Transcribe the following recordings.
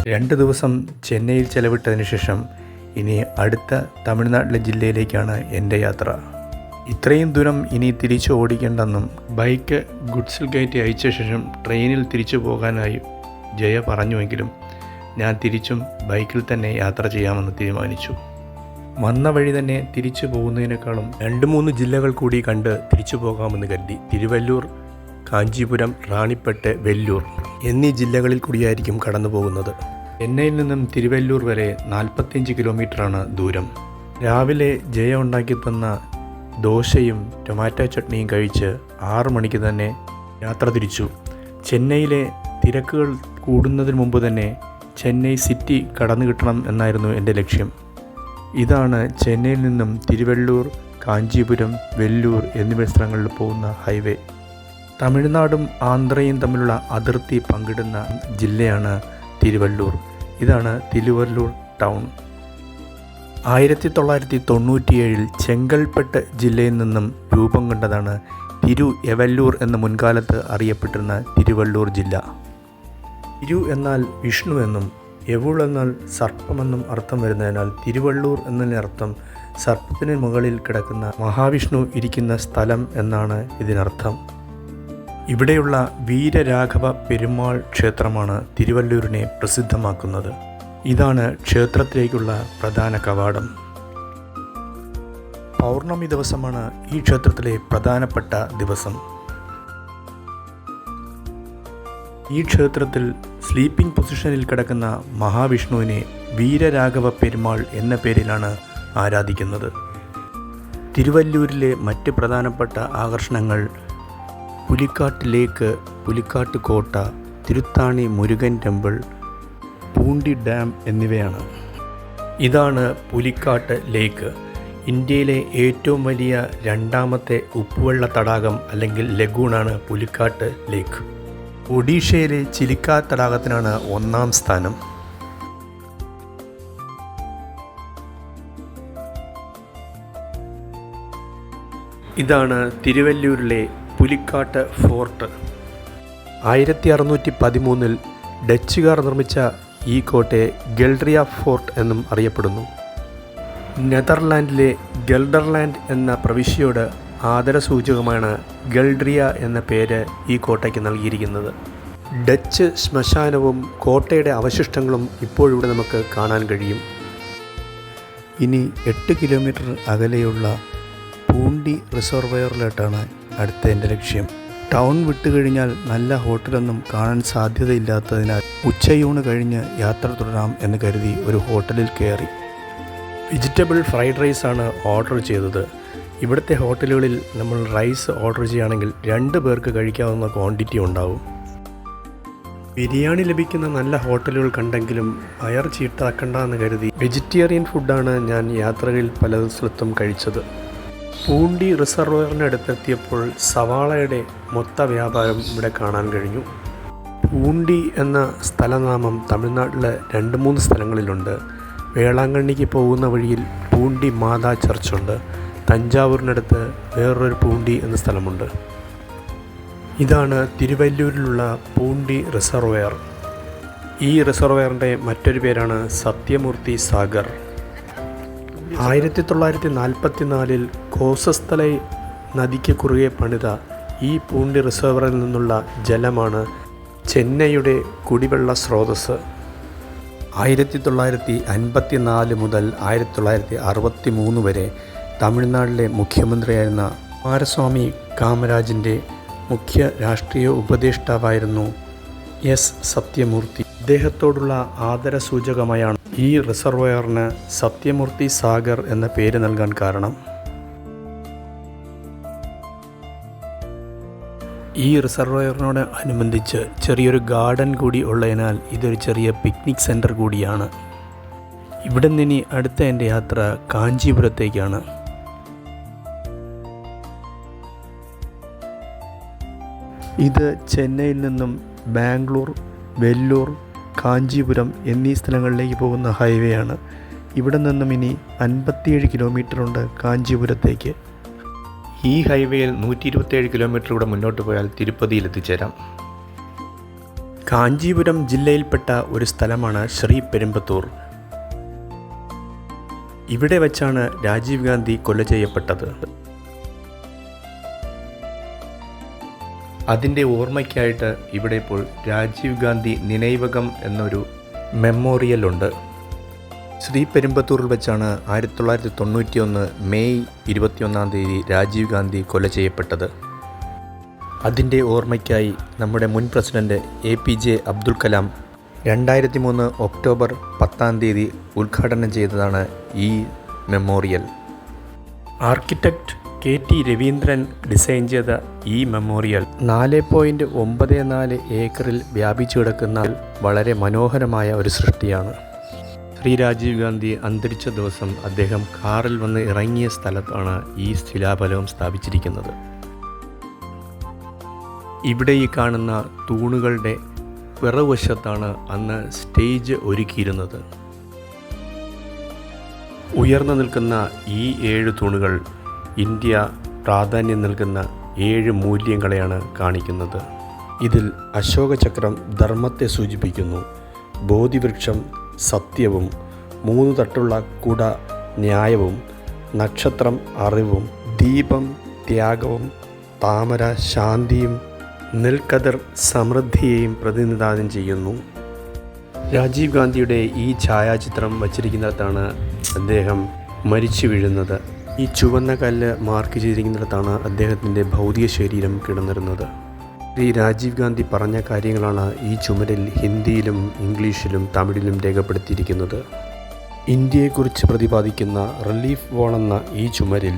2 ദിവസം ചെന്നൈയിൽ ചെലവിട്ടതിന് ശേഷം ഇനി അടുത്ത തമിഴ്നാട്ടിലെ ജില്ലയിലേക്കാണ് എൻ്റെ യാത്ര. ഇത്രയും ദൂരം ഇനി തിരിച്ചു ഓടിക്കേണ്ടെന്നും ബൈക്ക് ഗുഡ്സിൽ കയറ്റി അയച്ച ശേഷം ട്രെയിനിൽ തിരിച്ചു പോകാനായി ജയ പറഞ്ഞുവെങ്കിലും ഞാൻ തിരിച്ചും ബൈക്കിൽ തന്നെ യാത്ര ചെയ്യാമെന്ന് തീരുമാനിച്ചു. വന്ന വഴി തന്നെ തിരിച്ചു പോകുന്നതിനേക്കാളും 2-3 ജില്ലകൾ കൂടി കണ്ട് തിരിച്ചു പോകാമെന്ന് കരുതി തിരുവല്ലൂർ, കാഞ്ചീപുരം, റാണിപ്പെട്ട്, വെല്ലൂർ എന്നീ ജില്ലകളിൽ കൂടിയായിരിക്കും കടന്നു പോകുന്നത്. ചെന്നൈയിൽ നിന്നും തിരുവല്ലൂർ വരെ 45 കിലോമീറ്ററാണ് ദൂരം. രാവിലെ ജയ ഉണ്ടാക്കി തന്ന ദോശയും ടൊമാറ്റോ ചട്നിയും കഴിച്ച് 6 മണിക്ക് തന്നെ യാത്ര തിരിച്ചു. ചെന്നൈയിലെ തിരക്കുകൾ കൂടുന്നതിന് മുമ്പ് തന്നെ ചെന്നൈ സിറ്റി കടന്നു കിട്ടണം എന്നായിരുന്നു എൻ്റെ ലക്ഷ്യം. ഇതാണ് ചെന്നൈയിൽ നിന്നും തിരുവല്ലൂർ, കാഞ്ചീപുരം, വെല്ലൂർ എന്നിവ സ്ഥലങ്ങളിൽ പോകുന്ന ഹൈവേ. തമിഴ്നാടും ആന്ധ്രയും തമ്മിലുള്ള അതിർത്തി പങ്കിടുന്ന ജില്ലയാണ് തിരുവല്ലൂർ. ഇതാണ് തിരുവല്ലൂർ ടൗൺ. 1997 ചെങ്കൽപ്പെട്ട് ജില്ലയിൽ നിന്നും രൂപം കൊണ്ടതാണ് തിരുവല്ലൂർ എന്ന മുൻകാലത്ത് അറിയപ്പെട്ടിരുന്ന തിരുവല്ലൂർ ജില്ല. തിരു എന്നാൽ വിഷ്ണു എന്നും എവുൾ എന്നാൽ സർപ്പമെന്നും അർത്ഥം വരുന്നതിനാൽ തിരുവള്ളൂർ എന്നതിനർത്ഥം സർപ്പത്തിന് മുകളിൽ കിടക്കുന്ന മഹാവിഷ്ണു ഇരിക്കുന്ന സ്ഥലം എന്നാണ് ഇതിനർത്ഥം. ഇവിടെയുള്ള വീരരാഘവ പെരുമാൾ ക്ഷേത്രമാണ് തിരുവല്ലൂരിനെ പ്രസിദ്ധമാക്കുന്നത്. ഇതാണ് ക്ഷേത്രത്തിലേക്കുള്ള പ്രധാന കവാടം. പൗർണമി ദിവസമാണ് ഈ ക്ഷേത്രത്തിലെ പ്രധാനപ്പെട്ട ദിവസം. ഈ ക്ഷേത്രത്തിൽ സ്ലീപ്പിംഗ് പൊസിഷനിൽ കിടക്കുന്ന മഹാവിഷ്ണുവിനെ വീരരാഘവ പെരുമാൾ എന്ന പേരിലാണ് ആരാധിക്കുന്നത്. തിരുവല്ലൂരിലെ മറ്റ് പ്രധാനപ്പെട്ട ആകർഷണങ്ങൾ പുലിക്കാട്ട് ലേക്ക്, പുലിക്കാട്ട് കോട്ട, തിരുത്താണി മുരുകൻ ടെമ്പിൾ, പൂണ്ടി ഡാം എന്നിവയാണ്. ഇതാണ് പുലിക്കാട്ട് ലേക്ക്. ഇന്ത്യയിലെ ഏറ്റവും വലിയ 2ാമത്തെ ഉപ്പുവെള്ള തടാകം അല്ലെങ്കിൽ ലഗൂണാണ് പുലിക്കാട്ട് ലേക്ക്. ഒഡീഷയിലെ ചിലിക്ക തടാകത്തിനാണ് 1ാം സ്ഥാനം. ഇതാണ് തിരുവല്ലൂരിലെ പുലിക്കാട്ട് ഫോർട്ട്. 1613 ഡച്ചുകാർ നിർമ്മിച്ച ഈ കോട്ടയെ ഗെൽഡ്രിയ ഫോർട്ട് എന്നും അറിയപ്പെടുന്നു. നെതർലാൻഡിലെ ഗെൽഡർലാൻഡ് എന്ന പ്രവിശ്യയോട് ആദരസൂചകമാണ് ഗെൽഡ്രിയ എന്ന പേര് ഈ കോട്ടയ്ക്ക് നൽകിയിരിക്കുന്നത്. ഡച്ച് ശ്മശാനവും കോട്ടയുടെ അവശിഷ്ടങ്ങളും ഇപ്പോഴിവിടെ നമുക്ക് കാണാൻ കഴിയും. ഇനി 8 കിലോമീറ്റർ അകലെയുള്ള പൂണ്ടി റിസർവോയറിലോട്ടാണ് അടുത്ത എൻ്റെ ലക്ഷ്യം. ടൗൺ വിട്ടുകഴിഞ്ഞാൽ നല്ല ഹോട്ടലൊന്നും കാണാൻ സാധ്യതയില്ലാത്തതിനാൽ ഉച്ചയൂണ് കഴിഞ്ഞ് യാത്ര തുടരാം എന്ന് കരുതി ഒരു ഹോട്ടലിൽ കയറി. വെജിറ്റബിൾ ഫ്രൈഡ് റൈസാണ് ഓർഡർ ചെയ്തത്. ഇവിടുത്തെ ഹോട്ടലുകളിൽ നമ്മൾ റൈസ് ഓർഡർ ചെയ്യുകയാണെങ്കിൽ 2 പേർക്ക് കഴിക്കാവുന്ന ക്വാണ്ടിറ്റി ഉണ്ടാവും. ബിരിയാണി ലഭിക്കുന്ന നല്ല ഹോട്ടലുകൾ കണ്ടെങ്കിലും വയർ ചീട്ടാക്കണ്ടെന്ന് കരുതി വെജിറ്റേറിയൻ ഫുഡാണ് ഞാൻ യാത്രകളിൽ പല സ്ഥലത്തും കഴിച്ചത്. പൂണ്ടി റിസർവോയറിനടുത്തെത്തിയപ്പോൾ സവാളയുടെ മൊത്ത വ്യാപാരം ഇവിടെ കാണാൻ കഴിഞ്ഞു. പൂണ്ടി എന്ന സ്ഥലനാമം തമിഴ്നാട്ടിലെ 2-3 സ്ഥലങ്ങളിലുണ്ട്. വേളാങ്കണ്ണിക്ക് പോകുന്ന വഴിയിൽ പൂണ്ടി മാതാ ചർച്ചുണ്ട്. തഞ്ചാവൂരിനടുത്ത് വേറൊരു പൂണ്ടി എന്ന സ്ഥലമുണ്ട്. ഇതാണ് തിരുവല്ലൂരിലുള്ള പൂണ്ടി റിസർവോയർ. ഈ റിസർവോയറിൻ്റെ മറ്റൊരു പേരാണ് സത്യമൂർത്തി സാഗർ. 1944 കോസസ്ഥലൈ നദിക്ക് കുറുകെ പണിത ഈ പൂണ്ടി റിസർവറിൽ നിന്നുള്ള ജലമാണ് ചെന്നൈയുടെ കുടിവെള്ള സ്രോതസ്സ്. 1954 മുതൽ 1963 വരെ തമിഴ്നാട്ടിലെ മുഖ്യമന്ത്രിയായിരുന്ന കുമാരസ്വാമി കാമരാജിൻ്റെ മുഖ്യ രാഷ്ട്രീയ ഉപദേഷ്ടാവായിരുന്നു എസ് സത്യമൂർത്തി. അദ്ദേഹത്തോടുള്ള ആദരസൂചകമായാണ് ഈ റിസർവോയറിന് സത്യമൂർത്തി സാഗർ എന്ന പേര് നൽകാൻ കാരണം. ഈ റിസർവോയറിനോട് അനുബന്ധിച്ച് ചെറിയൊരു ഗാർഡൻ കൂടി ഉള്ളതിനാൽ ഇതൊരു ചെറിയ പിക്നിക് സെൻറ്റർ കൂടിയാണ്. ഇവിടെ നിന്നിനി അടുത്ത എൻ്റെ യാത്ര കാഞ്ചീപുരത്തേക്കാണ്. ഇത് ചെന്നൈയിൽ നിന്നും ബാംഗ്ലൂർ, വെല്ലൂർ, കാഞ്ചീപുരം എന്നീ സ്ഥലങ്ങളിലേക്ക് പോകുന്ന ഹൈവേ ആണ്. ഇവിടെ നിന്നും ഇനി 57 കിലോമീറ്റർ ഉണ്ട് കാഞ്ചീപുരത്തേക്ക്. ഈ ഹൈവേയിൽ 127 കിലോമീറ്ററിലൂടെ മുന്നോട്ട് പോയാൽ തിരുപ്പതിയിൽ എത്തിച്ചേരാം. കാഞ്ചീപുരം ജില്ലയിൽപ്പെട്ട ഒരു സ്ഥലമാണ് ശ്രീ പെരുമ്പത്തൂർ. ഇവിടെ വച്ചാണ് രാജീവ് ഗാന്ധി കൊല ചെയ്യപ്പെട്ടത്. അതിൻ്റെ ഓർമ്മയ്ക്കായിട്ട് ഇവിടെ ഇപ്പോൾ രാജീവ് ഗാന്ധി നിனைവകം എന്നൊരു മെമ്മോറിയൽ ഉണ്ട്. ശ്രീ പെരുമ്പത്തൂരിൽ വെച്ചാണ് 1991 മെയ് 21 രാജീവ് ഗാന്ധി കൊല ചെയ്യപ്പെട്ടത്. അതിൻ്റെ ഓർമ്മയ്ക്കായി നമ്മുടെ മുൻ president APJ Abdul Kalam 2003 October 10 ഉദ്ഘാടനം ചെയ്തതാണ് ഈ memorial. Architect KT Raveendran design ചെയ്ത ഈ മെമ്മോറിയൽ 4.94 ഏക്കറിൽ വ്യാപിച്ചു കിടക്കുന്ന വളരെ മനോഹരമായ ഒരു സൃഷ്ടിയാണ്. ശ്രീ രാജീവ് ഗാന്ധി അന്തരിച്ച ദിവസം അദ്ദേഹം കാറിൽ വന്ന് ഇറങ്ങിയ സ്ഥലത്താണ് ഈ ശിലാഫലകം സ്ഥാപിച്ചിരിക്കുന്നത്. ഇവിടെ ഈ കാണുന്ന തൂണുകളുടെ പിറകുവശത്താണ് അന്ന് സ്റ്റേജ് ഒരുക്കിയിരുന്നത്. ഉയർന്നു നിൽക്കുന്ന ഈ 7 തൂണുകൾ ഇന്ത്യ പ്രാധാന്യം നൽകുന്ന 7 മൂല്യങ്ങളെയാണ് കാണിക്കുന്നത്. ഇതിൽ അശോകചക്രം ധർമ്മത്തെ സൂചിപ്പിക്കുന്നു, ബോധിവൃക്ഷം സത്യവും, 3 തട്ടുള്ള കുട ന്യായവും, നക്ഷത്രം അറിവും, ദീപം ത്യാഗവും, താമര ശാന്തിയും, നെൽക്കതിർ സമൃദ്ധിയെയും പ്രതിനിധാനം ചെയ്യുന്നു. രാജീവ് ഗാന്ധിയുടെ ഈ ഛായാചിത്രം വച്ചിരിക്കുന്നിടത്താണ് അദ്ദേഹം മരിച്ചു വീഴുന്നത്. ഈ ചുവന്ന കല്ല് മാർക്ക് ചെയ്തിരിക്കുന്നിടത്താണ് അദ്ദേഹത്തിൻ്റെ ഭൗതിക ശരീരം കിടന്നിരുന്നത്. ശ്രീ രാജീവ് ഗാന്ധി പറഞ്ഞ കാര്യങ്ങളാണ് ഈ ചുമരിൽ ഹിന്ദിയിലും ഇംഗ്ലീഷിലും തമിഴിലും രേഖപ്പെടുത്തിയിരിക്കുന്നത്. ഇന്ത്യയെക്കുറിച്ച് പ്രതിപാദിക്കുന്ന റിലീഫ് വാൾ എന്ന ഈ ചുമരിൽ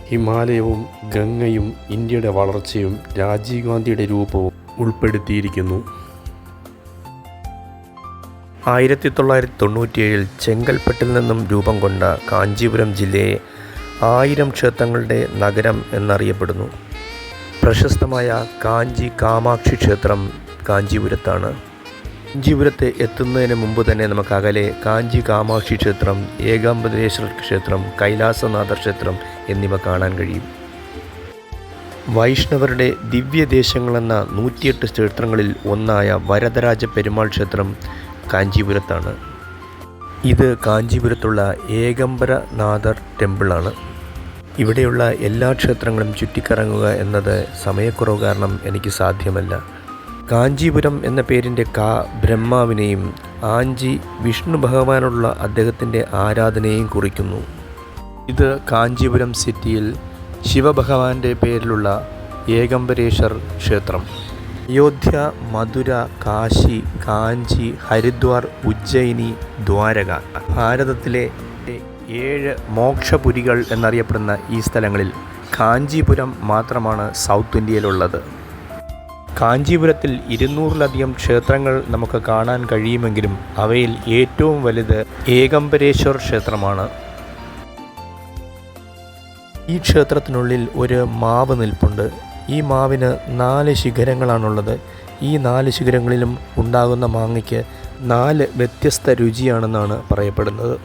ഹിമാലയവും ഗംഗയും ഇന്ത്യയുടെ വളർച്ചയും രാജീവ് ഗാന്ധിയുടെ രൂപവും ഉൾപ്പെടുത്തിയിരിക്കുന്നു. 1997 ചെങ്കൽപ്പെട്ടിൽ നിന്നും രൂപം കൊണ്ട കാഞ്ചീപുരം ജില്ലയെ 1000 ക്ഷേത്രങ്ങളുടെ നഗരം എന്നറിയപ്പെടുന്നു. പ്രശസ്തമായ കാഞ്ചി കാമാക്ഷി ക്ഷേത്രം കാഞ്ചീപുരത്താണ്. കാഞ്ചീപുരത്ത് എത്തുന്നതിന് മുമ്പ് തന്നെ നമുക്ക് അകലെ കാഞ്ചി കാമാക്ഷി ക്ഷേത്രം, ഏകാംബരേശ്വര ക്ഷേത്രം, കൈലാസനാഥ ക്ഷേത്രം എന്നിവ കാണാൻ കഴിയും. വൈഷ്ണവരുടെ ദിവ്യദേശങ്ങളെന്ന 108 ക്ഷേത്രങ്ങളിൽ ഒന്നായ വരദരാജ പെരുമാൾ ക്ഷേത്രം കാഞ്ചീപുരത്താണ്. ഇത് കാഞ്ചീപുരത്തുള്ള ഏകംബരനാഥർ ടെമ്പിളാണ്. ഇവിടെയുള്ള എല്ലാ ക്ഷേത്രങ്ങളും ചുറ്റിക്കറങ്ങുക എന്നത് സമയക്കുറവ് കാരണം എനിക്ക് സാധ്യമല്ല. കാഞ്ചീപുരം എന്ന പേരിൻ്റെ ബ്രഹ്മാവിനെയും ആഞ്ചി വിഷ്ണു ഭഗവാനുള്ള അദ്ദേഹത്തിൻ്റെ ആരാധനയെയും കുറിക്കുന്നു. ഇത് കാഞ്ചീപുരം സിറ്റിയിൽ ശിവഭഗവാന്റെ പേരിലുള്ള ഏകംബരേശ്വർ ക്ഷേത്രം. അയോധ്യ, മധുര, കാശി, കാഞ്ചി, ഹരിദ്വാർ, ഉജ്ജയിനി, ദ്വാരക, ഭാരതത്തിലെ 7 മോക്ഷപുരികൾ എന്നറിയപ്പെടുന്ന ഈ സ്ഥലങ്ങളിൽ കാഞ്ചീപുരം മാത്രമാണ് സൗത്ത് ഇന്ത്യയിലുള്ളത്. കാഞ്ചീപുരത്തിൽ 200-ലധികം ക്ഷേത്രങ്ങൾ നമുക്ക് കാണാൻ കഴിയുമെങ്കിലും അവയിൽ ഏറ്റവും വലുത് ഏകംബരേശ്വർ ക്ഷേത്രമാണ്. ഈ ക്ഷേത്രത്തിനുള്ളിൽ ഒരു മാവ് നിൽപ്പുണ്ട്. ഈ മാവിന് 4 ശിഖരങ്ങളാണുള്ളത്. ഈ 4 ശിഖരങ്ങളിലും ഉണ്ടാകുന്ന മാങ്ങയ്ക്ക് 4 വ്യത്യസ്ത രുചിയാണെന്നാണ് പറയപ്പെടുന്നത്.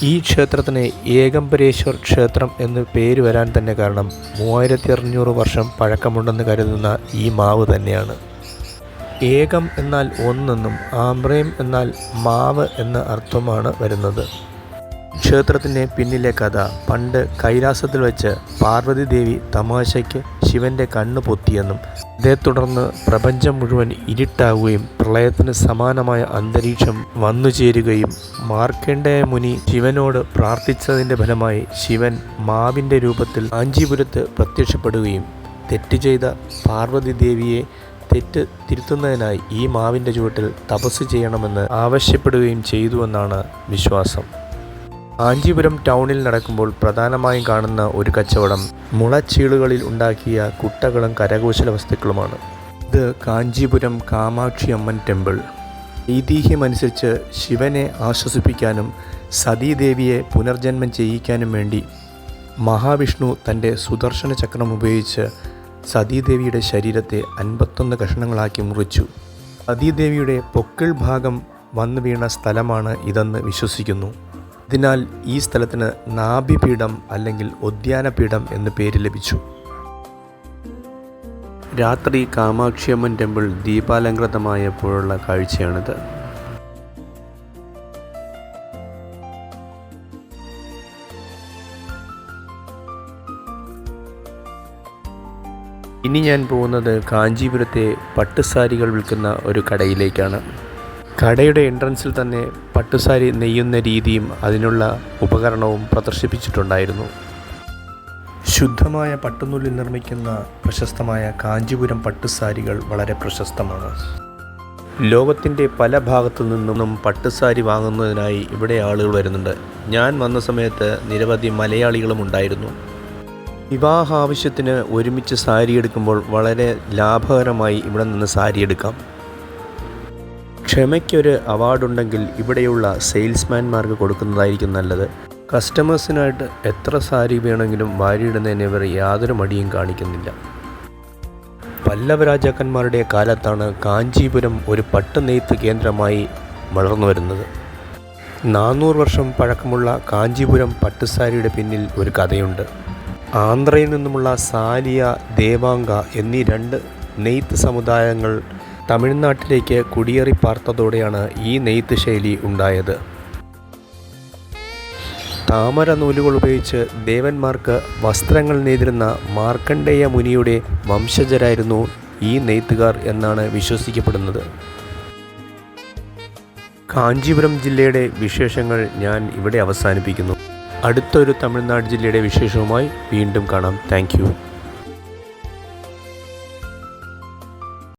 ഈ ക്ഷേത്രത്തിന് ഏകംബരേശ്വർ ക്ഷേത്രം എന്ന് പേര് വരാൻ തന്നെ കാരണം 3600 വർഷം പഴക്കമുണ്ടെന്ന് കരുതുന്ന ഈ മാവ് തന്നെയാണ്. ഏകം എന്നാൽ ഒന്നെന്നും ആമ്രയം എന്നാൽ മാവ് എന്ന അർത്ഥമാണ് വരുന്നത്. ക്ഷേത്രത്തിന് പിന്നിലെ കഥ, പണ്ട് കൈലാസത്തിൽ വെച്ച് പാർവതി ദേവി തമാശയ്ക്ക് ശിവൻ്റെ കണ്ണ് പൊത്തിയെന്നും ഇതേ തുടർന്ന് പ്രപഞ്ചം മുഴുവൻ ഇരുട്ടാവുകയും പ്രളയത്തിന് സമാനമായ അന്തരീക്ഷം വന്നുചേരുകയും മാർക്കണ്ഡേയ മുനി ശിവനോട് പ്രാർത്ഥിച്ചതിൻ്റെ ഫലമായി ശിവൻ മാവിൻ്റെ രൂപത്തിൽ കാഞ്ചീപുരത്ത് പ്രത്യക്ഷപ്പെടുകയും തെറ്റ് ചെയ്ത പാർവതി ദേവിയെ തെറ്റ് തിരുത്തുന്നതിനായി ഈ മാവിൻ്റെ ചുവട്ടിൽ തപസ് ചെയ്യണമെന്ന് ആവശ്യപ്പെടുകയും ചെയ്തുവെന്നാണ് വിശ്വാസം. കാഞ്ചീപുരം ടൗണിൽ നടക്കുമ്പോൾ പ്രധാനമായും കാണുന്ന ഒരു കച്ചവടം മുളച്ചീളുകളിൽ ഉണ്ടാക്കിയ കുട്ടകളും കരകൗശല വസ്തുക്കളുമാണ്. ഇത് കാഞ്ചീപുരം കാമാക്ഷി അമ്മൻ ടെമ്പിൾ. ഐതിഹ്യമനുസരിച്ച് ശിവനെ ആശ്വസിപ്പിക്കാനും സതീദേവിയെ പുനർജന്മം ചെയ്യിക്കാനും വേണ്ടി മഹാവിഷ്ണു തൻ്റെ സുദർശന ചക്രം ഉപയോഗിച്ച് സതീദേവിയുടെ ശരീരത്തെ 51 കഷണങ്ങളാക്കി മുറിച്ചു. സതീദേവിയുടെ പൊക്കിൾ ഭാഗം വന്നു വീണ സ്ഥലമാണ് ഇതെന്ന് വിശ്വസിക്കുന്നു. അതിനാൽ ഈ സ്ഥലത്തിന് നാഭിപീഠം അല്ലെങ്കിൽ ഉദ്യാനപീഠം എന്ന് പേര് ലഭിച്ചു. രാത്രി കാമാക്ഷിയമ്മൻ ടെമ്പിൾ ദീപാലങ്കൃതമായപ്പോഴുള്ള കാഴ്ചയാണിത്. ഇനി ഞാൻ പോകുന്നത് കാഞ്ചീപുരത്തെ പട്ടുസാരികൾ വിൽക്കുന്ന ഒരു കടയിലേക്കാണ്. കടയുടെ എൻട്രൻസിൽ തന്നെ പട്ടുസാരി നെയ്യുന്ന രീതിയും അതിനുള്ള ഉപകരണവും പ്രദർശിപ്പിച്ചിട്ടുണ്ടായിരുന്നു. ശുദ്ധമായ പട്ടുനൂലിൽ നിർമ്മിക്കുന്ന പ്രശസ്തമായ കാഞ്ചീപുരം പട്ടുസാരികൾ വളരെ പ്രശസ്തമാണ്. ലോകത്തിൻ്റെ പല ഭാഗത്തു നിന്നും പട്ടുസാരി വാങ്ങുന്നതിനായി ഇവിടെ ആളുകൾ വരുന്നുണ്ട്. ഞാൻ വന്ന സമയത്ത് നിരവധി മലയാളികളും ഉണ്ടായിരുന്നു. വിവാഹ ആവശ്യത്തിന് ഒരുമിച്ച് സാരി എടുക്കുമ്പോൾ വളരെ ലാഭകരമായി ഇവിടെ നിന്ന് സാരി എടുക്കാം. ക്ഷമയ്ക്കൊരു അവാർഡുണ്ടെങ്കിൽ ഇവിടെയുള്ള സെയിൽസ്മാൻമാർക്ക് കൊടുക്കുന്നതായിരിക്കും നല്ലത്. കസ്റ്റമേഴ്സിനായിട്ട് എത്ര സാരി വേണമെങ്കിലും വാരിയിടുന്നതിന് ഇവർ യാതൊരു മടിയും കാണിക്കുന്നില്ല. പല്ലവ രാജാക്കന്മാരുടെ കാലത്താണ് കാഞ്ചീപുരം ഒരു പട്ടുനെയ്ത്ത് കേന്ദ്രമായി വളർന്നു വരുന്നത്. 400 വർഷം പഴക്കമുള്ള കാഞ്ചീപുരം പട്ടുസാരിയുടെ പിന്നിൽ ഒരു കഥയുണ്ട്. ആന്ധ്രയിൽ നിന്നുമുള്ള സാലിയ, ദേവാംഗ എന്നീ 2 നെയ്ത്ത് സമുദായങ്ങൾ തമിഴ്നാട്ടിലേക്ക് കുടിയേറി പാർത്തതോടെയാണ് ഈ നെയ്ത്ത് ശൈലി ഉണ്ടായത്. താമര നൂലുകൾ ഉപയോഗിച്ച് ദേവന്മാർക്ക് വസ്ത്രങ്ങൾ നെയ്തിരുന്ന മാർക്കണ്ഡേയ മുനിയുടെ വംശജരായിരുന്നു ഈ നെയ്ത്തുകാർ എന്നാണ് വിശ്വസിക്കപ്പെടുന്നത്. കാഞ്ചീപുരം ജില്ലയുടെ വിശേഷങ്ങൾ ഞാൻ ഇവിടെ അവസാനിപ്പിക്കുന്നു. അടുത്തൊരു തമിഴ്നാട് ജില്ലയുടെ വിശേഷവുമായി വീണ്ടും കാണാം. Thank you.